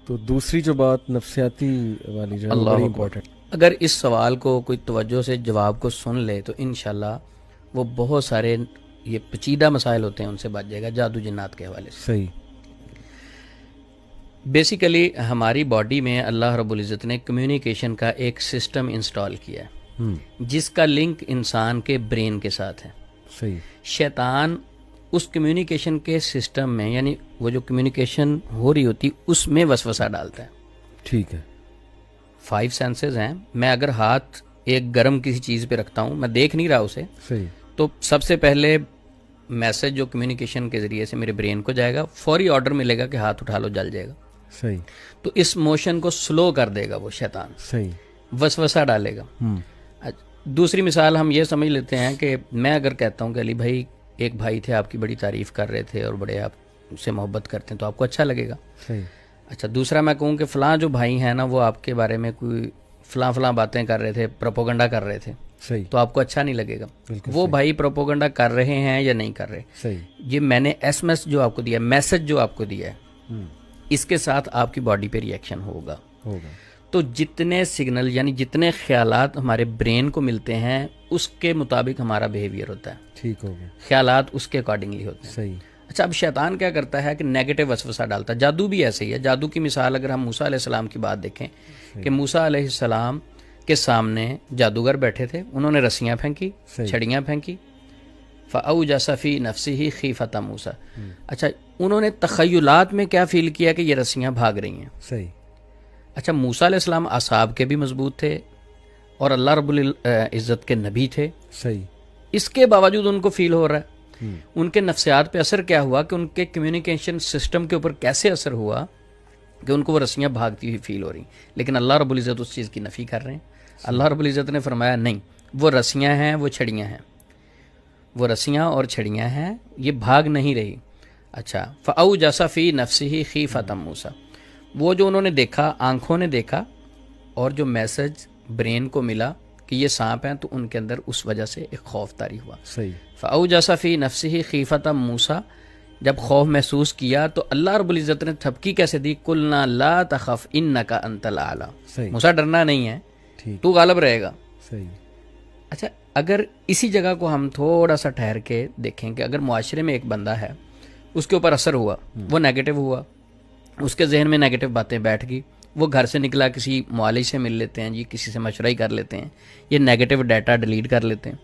تو دوسری جو بات نفسیاتی والی جو ہے وہ بڑی امپورٹنٹ. اگر اس سوال کو کوئی توجہ سے جواب کو سن لے تو انشاءاللہ وہ بہت سارے یہ پیچیدہ مسائل ہوتے ہیں ان سے بچ جائے گا جادو جنات کے حوالے سے. صحیح. بیسیکلی ہماری باڈی میں اللہ رب العزت نے کمیونیکیشن کا ایک سسٹم انسٹال کیا ہے جس کا لنک انسان کے برین کے ساتھ ہے. صحیح. شیطان اس کمیونیکیشن کے سسٹم میں یعنی وہ جو کمیونیکیشن ہو رہی ہوتی اس میں وسوسہ ڈالتا ہے. ٹھیک ہے. 5 سینسز ہیں. میں اگر ہاتھ ایک گرم کسی چیز پہ رکھتا ہوں، میں دیکھ نہیں رہا اسے، صحیح. تو سب سے پہلے میسج جو کمیونیکیشن کے ذریعے سے میرے برین کو جائے گا، فوری آرڈر ملے گا کہ ہاتھ اٹھا لو، جل جائے گا. صحیح. تو اس موشن کو سلو کر دے گا وہ شیطان. صحیح. وسوسہ ڈالے گا. دوسری مثال ہم یہ سمجھ لیتے ہیں کہ میں اگر کہتا ہوں کہ علی بھائی ایک بھائی تھے آپ کی بڑی تعریف کر رہے تھے اور بڑے آپ سے محبت کرتے ہیں تو آپ کو اچھا لگے گا. صحیح. اچھا دوسرا میں کہوں کہ فلاں جو بھائی ہیں نا وہ آپ کے بارے میں کوئی فلاں باتیں کر رہے تھے، پروپوگنڈا کر رہے تھے، صحیح، تو آپ کو اچھا نہیں لگے گا. وہ بھائی پروپوگنڈا کر رہے ہیں یا نہیں کر رہے. صحیح. یہ میں نے ایس ایم ایس جو آپ کو دیا، میسج جو آپ کو دیا ہے، اس کے ساتھ آپ کی باڈی پہ ریئیکشن ہوگا. تو جتنے سگنل یعنی جتنے خیالات ہمارے برین کو ملتے ہیں اس کے مطابق ہمارا بیہیویئر ہوتا ہے. ٹھیک ہو گیا. خیالات اس کے اکارڈنگلی ہوتے ہیں. صحیح. اچھا، اب شیطان کیا کرتا ہے کہ نیگیٹو وسوسہ ڈالتا ہے. جادو بھی ایسے ہی ہے. جادو کی مثال اگر ہم موسیٰ علیہ السلام کی بات دیکھیں کہ موسیٰ علیہ السلام کے سامنے جادوگر بیٹھے تھے، انہوں نے رسیاں پھینکی، چھڑیاں پھینکی. فَأَوْجَسَ فِي نَفْسِهِ خِیفَةَ مُوسَىٰ. اچھا، انہوں نے تخیلات میں کیا فیل کیا کہ یہ رسیاں بھاگ رہی ہیں. صحیح. اچھا، موسیٰ علیہ السلام اعصاب کے بھی مضبوط تھے اور اللہ رب العزت کے نبی تھے. صحیح. اس کے باوجود ان کو فیل ہو رہا ہے. ان کے نفسیات پہ اثر کیا ہوا کہ ان کے کمیونیکیشن سسٹم کے اوپر کیسے اثر ہوا کہ ان کو وہ رسیاں بھاگتی ہوئی فیل ہو رہی. لیکن اللہ رب العزت اس چیز کی نفی کر رہے ہیں. اللہ رب العزت نے فرمایا نہیں، وہ رسیاں ہیں، وہ چھڑیاں ہیں، وہ رسیاں اور چھڑیاں ہیں، یہ بھاگ نہیں رہی. اچھا، فَأَوْجَسَ فِي نَفْسِهِ خِیفَةَ مُوسَىٰ. وہ جو انہوں نے دیکھا، آنکھوں نے دیکھا، اور جو میسج برین کو ملا کہ یہ سانپ ہیں، تو ان کے اندر اس وجہ سے ایک خوف طاری ہوا. صحیح. فَأَوْجَسَ فِي نَفْسِهِ خِیفَةَ مُوسَىٰ. جب خوف محسوس کیا تو اللہ رب العزت نے تھپکی کیسے دی؟ قُلْنَا لَا تَخَفْ إِنَّكَ أَنْتَ الْأَعْلَىٰ. موسیٰ ڈرنا نہیں ہے، تو غالب رہے گا. صحیح. اچھا، اگر اسی جگہ کو ہم تھوڑا سا ٹھہر کے دیکھیں کہ اگر معاشرے میں ایک بندہ ہے، اس کے اوپر اثر ہوا، وہ نیگیٹو ہوا، اس کے ذہن میں نیگیٹو باتیں بیٹھ گئی، وہ گھر سے نکلا کسی معالج سے مل لیتے ہیں، جی کسی سے مشورہ ہی کر لیتے ہیں، یہ نیگیٹو ڈیٹا ڈیلیٹ کر لیتے ہیں.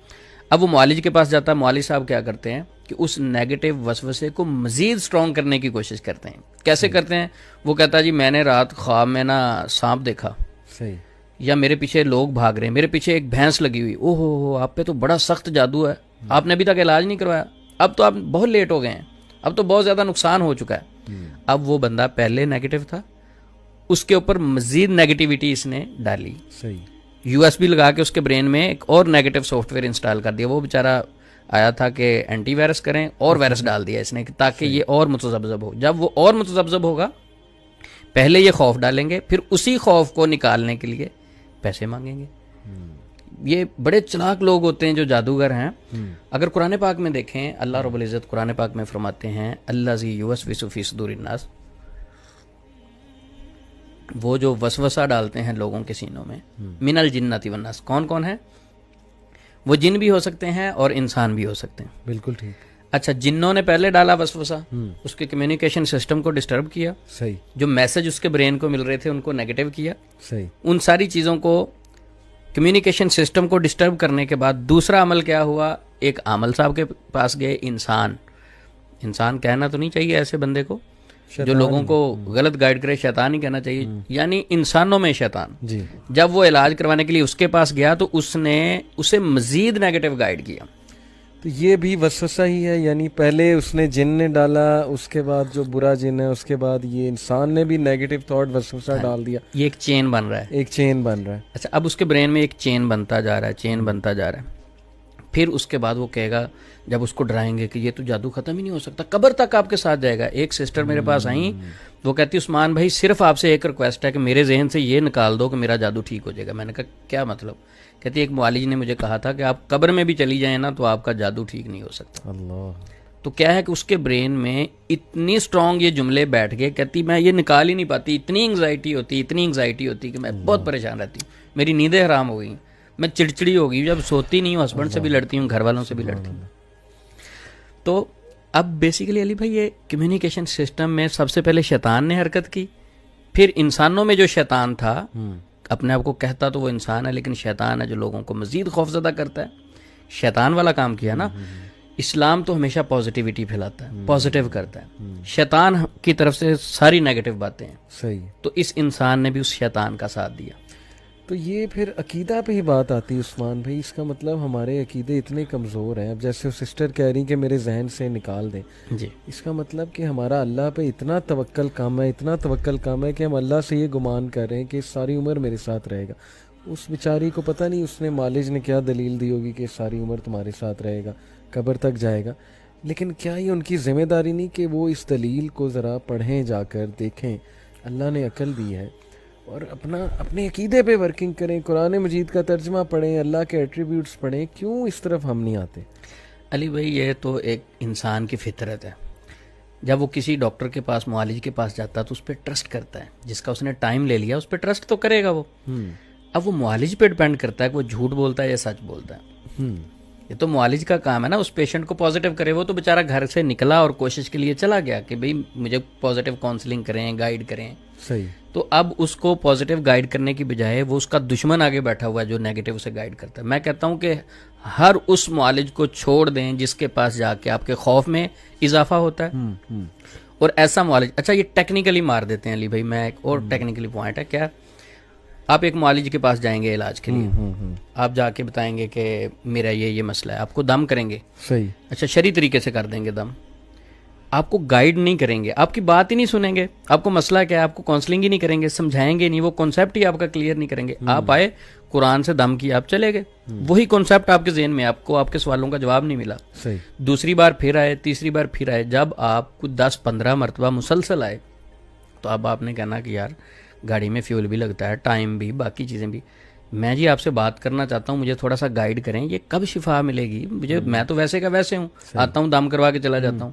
اب وہ معالج کے پاس جاتا ہے، معالج صاحب کیا کرتے ہیں کہ اس نیگیٹو وسوسے کو مزید سٹرونگ کرنے کی کوشش کرتے ہیں. کیسے کرتے ہیں؟ وہ کہتا ہے جی میں نے رات خواب میں نا سانپ دیکھا. صحیح. یا میرے پیچھے لوگ بھاگ رہے ہیں، میرے پیچھے ایک بھینس لگی ہوئی. او ہو، آپ پہ تو بڑا سخت جادو ہے، آپ نے ابھی تک علاج نہیں کروایا، اب تو آپ بہت لیٹ ہو گئے ہیں، اب تو بہت زیادہ نقصان ہو چکا ہے. اب وہ بندہ پہلے نیگیٹو تھا، اس کے اوپر مزید نیگیٹیوٹی اس نے ڈالی. صحیح. یو ایس بی لگا کے اس کے برین میں ایک اور نیگیٹو سافٹ ویئر انسٹال کر دیا. وہ بیچارہ آیا تھا کہ اینٹی وائرس کریں، اور وائرس ڈال دیا اس نے تاکہ یہ اور متذبذب ہو. جب وہ اور متذبذب ہوگا، پہلے یہ خوف ڈالیں گے، پھر اسی خوف کو نکالنے کے لیے پیسے مانگیں گے. یہ بڑے چلاک لوگ ہوتے ہیں جو جادوگر ہیں. اگر قرآن پاک میں دیکھیں، اللہ رب العزت قرآن پاک میں فرماتے ہیں الذی یوسوس فی صدور الناس. وہ جو وسوسہ ڈالتے ہیں لوگوں کے سینوں میں، من الجنۃ والناس. کون کون ہے؟ وہ جن بھی ہو سکتے ہیں اور انسان بھی ہو سکتے ہیں. بالکل ٹھیک. اچھا، جنوں نے پہلے ڈالا وسوسہ، اس کے کمیونیکیشن سسٹم کو ڈسٹرب کیا. صحیح. جو میسج اس کے برین کو مل رہے تھے ان کو نیگیٹو کیا. صحیح. ان ساری چیزوں کو، کمیونیکیشن سسٹم کو ڈسٹرب کرنے کے بعد دوسرا عمل کیا ہوا؟ ایک عامل صاحب کے پاس گئے. انسان کہنا تو نہیں چاہیے ایسے بندے کو جو لوگوں کو غلط گائیڈ کرے، شیطان ہی کہنا چاہیے، یعنی انسانوں میں شیطان. جی. جب وہ علاج کروانے کے لیے اس کے پاس گیا تو اس نے اسے مزید نیگیٹو گائیڈ کیا. تو یہ بھی وسوسہ ہی ہے، یعنی پہلے اس نے جن نے ڈالا، اس کے بعد جو برا جن ہے، اس کے بعد یہ انسان نے بھی نیگیٹو تھاٹ وسوسہ ڈال دیا. یہ ایک چین بن رہا ہے، ایک چین بن رہا ہے. اچھا، اب اس کے برین میں ایک چین بنتا جا رہا ہے، چین بنتا جا رہا ہے. پھر اس کے بعد وہ کہے گا، جب اس کو ڈرائیں گے کہ یہ تو جادو ختم ہی نہیں ہو سکتا، قبر تک آپ کے ساتھ جائے گا. ایک سسٹر میرے پاس آئیں، وہ کہتی عثمان بھائی صرف آپ سے ایک ریکویسٹ ہے کہ میرے ذہن سے یہ نکال دو کہ میرا جادو ٹھیک ہو جائے گا. میں نے کہا کیا مطلب؟ کہتی ایک معالج نے مجھے کہا تھا کہ آپ قبر میں بھی چلی جائیں نا تو آپ کا جادو ٹھیک نہیں ہو سکتا. اللہ. تو کیا ہے کہ اس کے برین میں اتنی اسٹرانگ یہ جملے بیٹھ گئے, کہتی میں یہ نکال ہی نہیں پاتی, اتنی انگزائٹی ہوتی کہ میں بہت پریشان رہتی ہوں, میری نیندیں حرام ہو گئی, میں چڑچڑی ہو گئی, جب سوتی نہیں ہوں ہسبینڈ سے بھی لڑتی ہوں, گھر والوں سے بھی لڑتی ہوں. تو اب بیسیکلی علی بھائی یہ کمیونیکیشن سسٹم میں سب سے پہلے شیطان نے حرکت کی, پھر انسانوں میں جو شیطان تھا, اپنے آپ کو کہتا تو وہ انسان ہے لیکن شیطان ہے جو لوگوں کو مزید خوفزدہ کرتا ہے, شیطان والا کام کیا نا. اسلام تو ہمیشہ پازیٹیوٹی پھیلاتا ہے, پازیٹیو کرتا ہے, شیطان کی طرف سے ساری نیگیٹو باتیں ہیں. صحیح. تو اس انسان نے بھی اس شیطان کا ساتھ دیا. تو یہ پھر عقیدہ پہ ہی بات آتی ہے عثمان بھائی, اس کا مطلب ہمارے عقیدے اتنے کمزور ہیں. اب جیسے وہ سسٹر کہہ رہی کہ میرے ذہن سے نکال دیں, جی, اس کا مطلب کہ ہمارا اللہ پہ اتنا توکل کم ہے, اتنا توکل کم ہے کہ ہم اللہ سے یہ گمان کر رہے ہیں کہ ساری عمر میرے ساتھ رہے گا. اس بیچاری کو پتہ نہیں اس نے مالج نے کیا دلیل دی ہوگی کہ ساری عمر تمہارے ساتھ رہے گا, قبر تک جائے گا. لیکن کیا یہ ان کی ذمہ داری نہیں کہ وہ اس دلیل کو ذرا پڑھیں, جا کر دیکھیں, اللہ نے عقل دی ہے, اور اپنے عقیدے پہ ورکنگ کریں, قرآن مجید کا ترجمہ پڑھیں, اللہ کے ایٹریبیوٹس پڑھیں. کیوں اس طرف ہم نہیں آتے؟ علی بھائی یہ تو ایک انسان کی فطرت ہے. جب وہ کسی ڈاکٹر کے پاس, معالج کے پاس جاتا ہے تو اس پہ ٹرسٹ کرتا ہے, جس کا اس نے ٹائم لے لیا اس پہ ٹرسٹ تو کرے گا وہ. اب وہ معالج پہ ڈپینڈ کرتا ہے کہ وہ جھوٹ بولتا ہے یا سچ بولتا ہے. یہ تو معالج کا کام ہے نا اس پیشنٹ کو پازیٹیو کرے. وہ تو بیچارہ گھر سے نکلا اور کوشش کے لیے چلا گیا کہ بھئی مجھے پازیٹیو کاؤنسلنگ کریں, گائیڈ کریں. صحیح. تو اب اس کو پازیٹیو گائیڈ کرنے کی بجائے وہ اس کا دشمن آگے بیٹھا ہوا ہے جو نیگیٹو سے گائیڈ کرتا ہے. میں کہتا ہوں کہ ہر اس معالج کو چھوڑ دیں جس کے پاس جا کے آپ کے خوف میں اضافہ ہوتا ہے, اور ایسا معالج. اچھا یہ ٹیکنیکلی مار دیتے ہیں علی بھائی, میں ایک اور ٹیکنیکلی پوائنٹ ہے. کیا آپ ایک معالج کے پاس جائیں گے علاج کے لیے, آپ جا کے بتائیں گے کہ میرا یہ مسئلہ ہے, آپ کو دم کریں گے. صحیح. اچھا شرعی طریقے سے کر دیں گے دم, آپ کو گائیڈ نہیں کریں گے, آپ کی بات ہی نہیں سنیں گے, آپ کو مسئلہ کیا ہے آپ کو کاؤنسلنگ ہی نہیں کریں گے, سمجھائیں گے نہیں, وہ کانسیپٹ ہی آپ کا کلیئر نہیں کریں گے. آپ آئے قرآن سے دم کیا, آپ چلے گئے, وہی کانسیپٹ آپ کے ذہن میں, آپ کو آپ کے سوالوں کا جواب نہیں ملا. صحیح. دوسری بار پھر آئے, تیسری بار پھر آئے, جب آپ کو 10-15 مرتبہ مسلسل آئے تو اب آپ نے کہنا کہ یار گاڑی میں فیول بھی لگتا ہے, ٹائم بھی, باقی چیزیں بھی, میں جی آپ سے بات کرنا چاہتا ہوں, مجھے تھوڑا سا گائیڈ کریں, یہ کب شفا ملے گی مجھے, میں تو ویسے کا ویسے ہوں, آتا ہوں دم کروا کے چلا جاتا ہوں.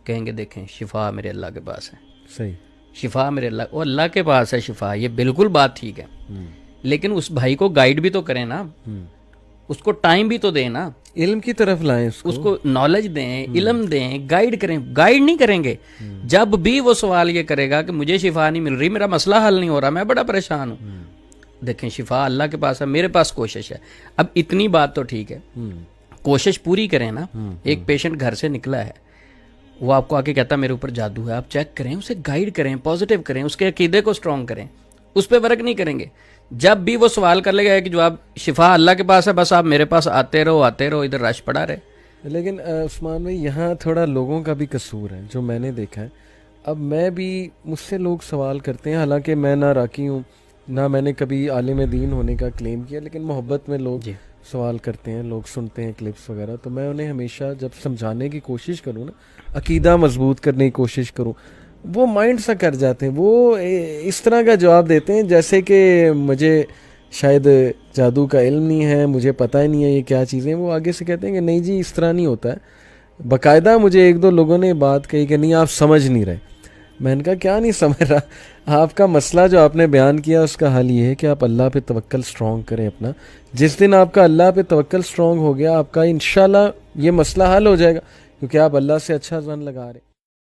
کہیں گے دیکھیں شفا میرے اللہ کے پاس ہے. صحیح. شفا میرے اللہ کے پاس ہے شفا, یہ بالکل بات ٹھیک ہے, لیکن اس بھائی کو گائیڈ بھی تو کریں نا, اس کو ٹائم بھی تو دیں نا, علم کی طرف لائیں, اس کو نالج دیں, علم دیں, گائیڈ کریں. گائیڈ نہیں کریں گے, جب بھی وہ سوال یہ کرے گا کہ مجھے شفا نہیں مل رہی, میرا مسئلہ حل نہیں ہو رہا, میں بڑا پریشان ہوں, دیکھیں شفا اللہ کے پاس ہے, میرے پاس کوشش ہے. اب اتنی بات تو ٹھیک ہے, کوشش پوری کریں نا. ایک پیشنٹ گھر سے نکلا ہے, وہ آپ کو آ کے کہتا ہے میرے اوپر جادو ہے, آپ چیک کریں, اسے گائیڈ کریں, پازیٹیو کریں, اس کے عقیدے کو اسٹرانگ کریں, اس پہ ورک نہیں کریں گے. جب بھی وہ سوال کر لے گا کہ جو آپ شفا اللہ کے پاس ہے, بس آپ میرے پاس آتے رہو, ادھر رش پڑا رہے. لیکن عثمان بھائی یہاں تھوڑا لوگوں کا بھی قصور ہے جو میں نے دیکھا ہے. اب میں بھی, مجھ سے لوگ سوال کرتے ہیں, حالانکہ میں نہ راکی ہوں نہ میں نے کبھی عالم دین ہونے کا کلیم کیا, لیکن محبت میں لوگ سوال کرتے ہیں, لوگ سنتے ہیں کلپس وغیرہ, تو میں انہیں ہمیشہ جب سمجھانے کی کوشش کروں نا, عقیدہ مضبوط کرنے کی کوشش کروں, وہ مائنڈ سا کر جاتے ہیں, وہ اس طرح کا جواب دیتے ہیں جیسے کہ مجھے شاید جادو کا علم نہیں ہے, مجھے پتہ ہی نہیں ہے یہ کیا چیزیں. وہ آگے سے کہتے ہیں کہ نہیں جی اس طرح نہیں ہوتا ہے. باقاعدہ مجھے 1-2 لوگوں نے بات کہی کہ نہیں آپ سمجھ نہیں رہے. میں نے کہا کیا نہیں سمجھ رہا, آپ کا مسئلہ جو آپ نے بیان کیا اس کا حل یہ ہے کہ آپ اللہ پہ توکل اسٹرانگ کریں اپنا. جس دن آپ کا اللہ پہ توکل اسٹرانگ ہو گیا, آپ کا انشاءاللہ یہ مسئلہ حل ہو جائے گا, کیونکہ آپ اللہ سے اچھا ظن لگا رہے ہیں.